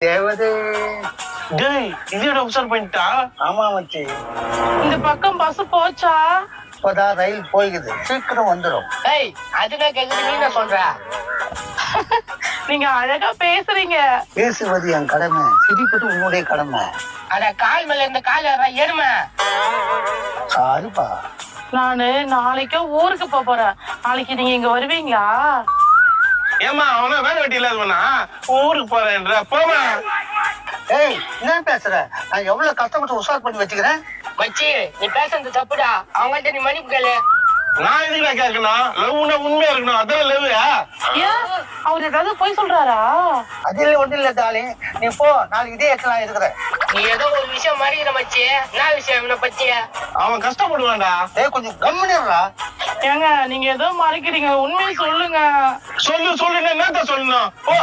தேவதே. டேய் இதோட உசார் பண்ணிட்டா. ஆமா மச்சி. இந்த பக்கம் பஸ் போச்சா? இப்பதான் ரயில் போய்க்குது, சீக்கிரம் வந்துடும். ஏய் அதுதான் கேக்குது, நீ என்ன சொல்ற? நீங்க அழகா பேசுறீங்க. பேசுவது என் கடமை, சிரிப்பது உன்னுடைய கடமை. அட கால் மேல இருந்த கால் ஏறுமா. சாரிப்பா. நானு நாளைக்கு ஊருக்கு போறேன். நாளைக்கு நீங்க இங்க வருவீங்களா? ஏமா அவனா வேலை வெட்டி இல்லாதவனா ஊருக்கு போறேன்ற போமா. ஏய் என்ன பேசுற? நான் எவ்வளவு கஷ்டப்பட்டு உஷார் பண்ணி வச்சுக்கிறேன். மச்சி நீ பேசுறது தப்புடா, அவங்கள்ட்ட நீ மன்னிப்பு கேளு. நான் எதுக்குடா கேட்கணும்? லவ்னா உண்மையா இருக்கணும், அதான் லவ்யா? ஏன் அவர் ஏதாவது போய் சொல்றாரா? அதில் ஒண்ணு இல்ல டாலி, நீ போ, நாளைக்கு இதே எக்கலாம் இருக்கிறேன். நீ ஏதோ ஒரு விஷயம் மறைக்கிற மச்சி. என்ன விஷயம் இவனை பத்தி? அவன் கஷ்டப்படுவான்டா. ஏய் கொஞ்சம் கம்முனிடுறா. ஏங்க நீங்க ஏதோ மறைக்கிறீங்க, உண்மையை சொல்லுங்க. சொல்லு என்னத்த சொல்லணும்? ஓ